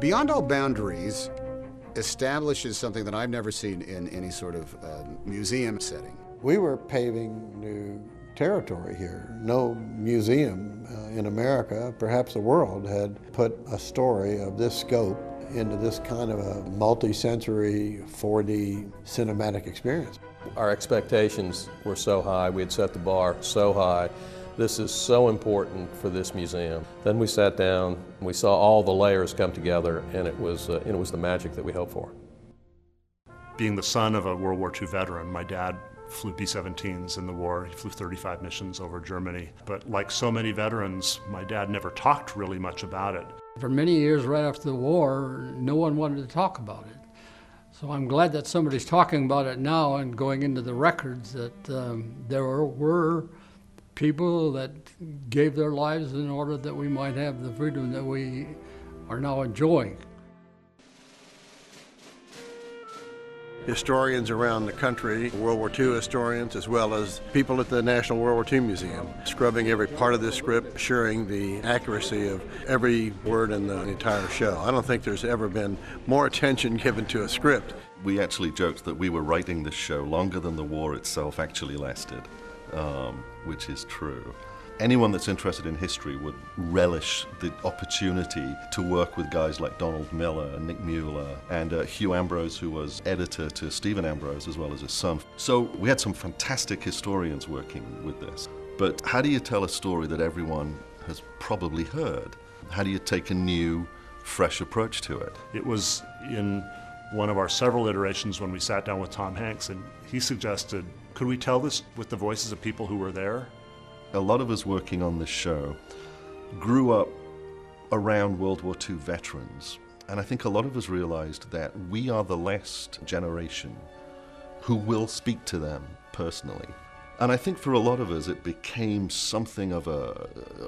Beyond All Boundaries establishes something that I've never seen in any sort of museum setting. We were paving new territory here. No museum in America, perhaps the world, had put a story of this scope into this kind of a multi-sensory 4D cinematic experience. Our expectations were so high, we had set the bar so high. This is so important for this museum. Then we sat down, and we saw all the layers come together, and it was the magic that we hoped for. Being the son of a World War II veteran, my dad flew B-17s in the war. He flew 35 missions over Germany. But like so many veterans, my dad never talked really much about it. For many years right after the war, no one wanted to talk about it. So I'm glad that somebody's talking about it now and going into the records that there were people that gave their lives in order that we might have the freedom that we are now enjoying. Historians around the country, World War II historians, as well as people at the National World War II Museum, scrubbing every part of this script, assuring the accuracy of every word in the entire show. I don't think there's ever been more attention given to a script. We actually joked that we were writing this show longer than the war itself actually lasted, which is true. Anyone that's interested in history would relish the opportunity to work with guys like Donald Miller and Nick Mueller and Hugh Ambrose, who was editor to Stephen Ambrose as well as his son. So we had some fantastic historians working with this. But how do you tell a story that everyone has probably heard? How do you take a new, fresh approach to it? It was in one of our several iterations when we sat down with Tom Hanks, and he suggested, could we tell this with the voices of people who were there? A lot of us working on this show grew up around World War II veterans, and I think a lot of us realized that we are the last generation who will speak to them personally. And I think for a lot of us it became something of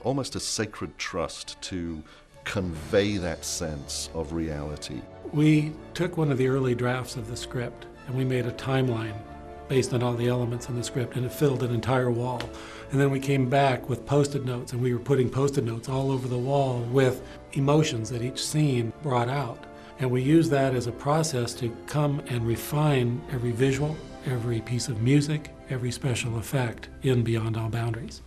almost a sacred trust to convey that sense of reality. We took one of the early drafts of the script and we made a timeline based on all the elements in the script, and it filled an entire wall. And then we came back with Post-it notes, and we were putting Post-it notes all over the wall with emotions that each scene brought out. And we used that as a process to come and refine every visual, every piece of music, every special effect in Beyond All Boundaries.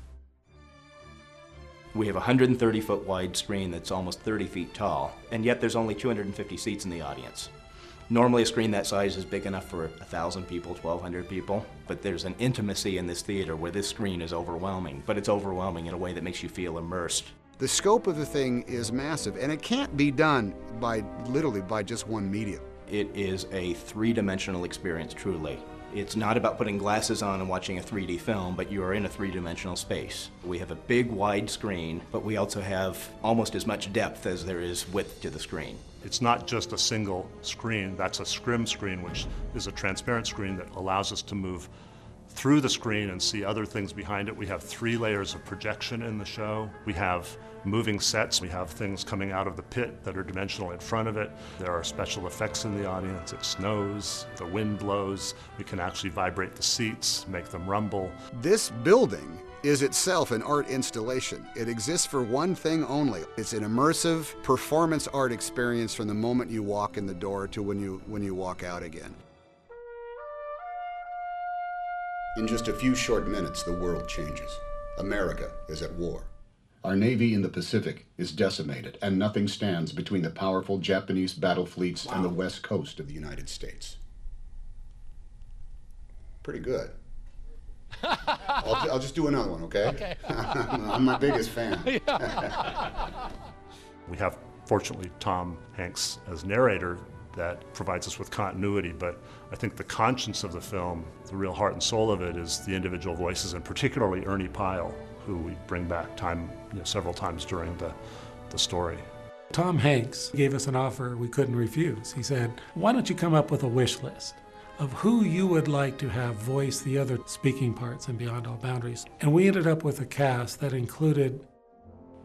We have a 130-foot wide screen that's almost 30 feet tall, and yet there's only 250 seats in the audience. Normally a screen that size is big enough for 1,000 people, 1,200 people, but there's an intimacy in this theater where this screen is overwhelming, but it's overwhelming in a way that makes you feel immersed. The scope of the thing is massive, and it can't be done literally by just one medium. It is a three-dimensional experience, truly. It's not about putting glasses on and watching a 3D film, but you are in a three-dimensional space. We have a big, wide screen, but we also have almost as much depth as there is width to the screen. It's not just a single screen. That's a scrim screen, which is a transparent screen that allows us to move through the screen and see other things behind it. We have 3 layers of projection in the show. We have moving sets. We have things coming out of the pit that are dimensional in front of it. There are special effects in the audience. It snows, the wind blows. We can actually vibrate the seats, make them rumble. This building is itself an art installation. It exists for one thing only. It's an immersive performance art experience from the moment you walk in the door to when you walk out again. In just a few short minutes, the world changes. America is at war. Our Navy in the Pacific is decimated, and nothing stands between the powerful Japanese battle fleets and the west coast of the United States. Pretty good. I'll just do another one, okay? Okay. I'm my biggest fan. We have, fortunately, Tom Hanks as narrator that provides us with continuity, but I think the conscience of the film, the real heart and soul of it, is the individual voices, and particularly Ernie Pyle, who we bring back several times during the story. Tom Hanks gave us an offer we couldn't refuse. He said, why don't you come up with a wish list of who you would like to have voice the other speaking parts in Beyond All Boundaries? And we ended up with a cast that included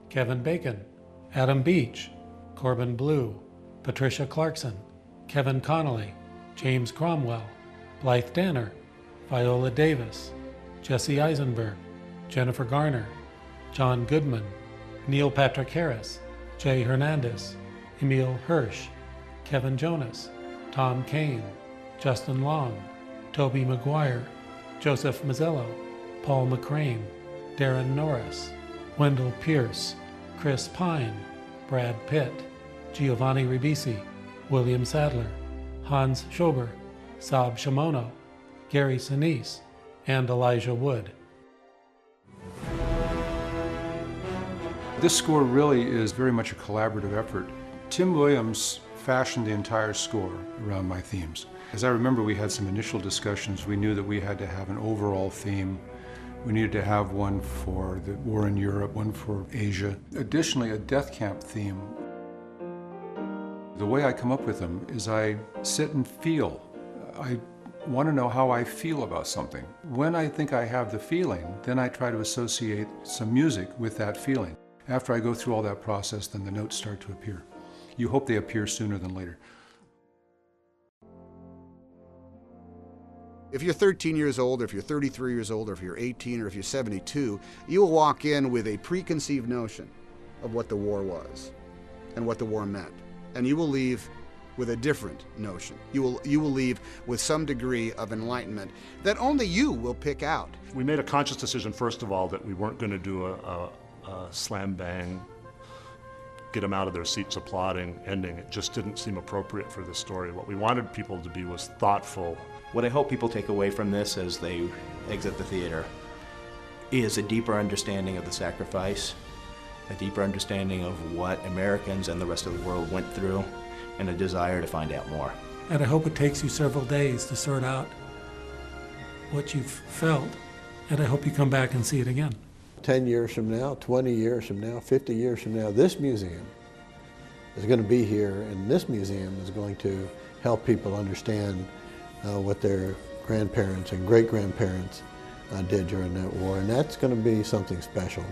Kevin Bacon, Adam Beach, Corbin Bleu, Patricia Clarkson, Kevin Connolly, James Cromwell, Blythe Danner, Viola Davis, Jesse Eisenberg, Jennifer Garner, John Goodman, Neil Patrick Harris, Jay Hernandez, Emil Hirsch, Kevin Jonas, Tom Kane, Justin Long, Tobey Maguire, Joseph Mazzello, Paul McCrane, Darren Norris, Wendell Pierce, Chris Pine, Brad Pitt, Giovanni Ribisi, William Sadler, Hans Schober, Saab Shimono, Gary Sinise, and Elijah Wood. This score really is very much a collaborative effort. Tim Williams fashioned the entire score around my themes. As I remember, we had some initial discussions. We knew that we had to have an overall theme. We needed to have one for the war in Europe, one for Asia. Additionally, a death camp theme. The way I come up with them is I sit and feel. I want to know how I feel about something. When I think I have the feeling, then I try to associate some music with that feeling. After I go through all that process, then the notes start to appear. You hope they appear sooner than later. If you're 13 years old, or if you're 33 years old, or if you're 18, or if you're 72, you will walk in with a preconceived notion of what the war was and what the war meant. And you will leave with a different notion. You will leave with some degree of enlightenment that only you will pick out. We made a conscious decision, first of all, that we weren't going to do a slam bang, get them out of their seats applauding ending. It just didn't seem appropriate for the story. What we wanted people to be was thoughtful. What I hope people take away from this as they exit the theater is a deeper understanding of the sacrifice, a deeper understanding of what Americans and the rest of the world went through, and a desire to find out more. And I hope it takes you several days to sort out what you've felt, and I hope you come back and see it again. 10 years from now, 20 years from now, 50 years from now, this museum is going to be here, and this museum is going to help people understand what their grandparents and great-grandparents did during that war, and that's going to be something special.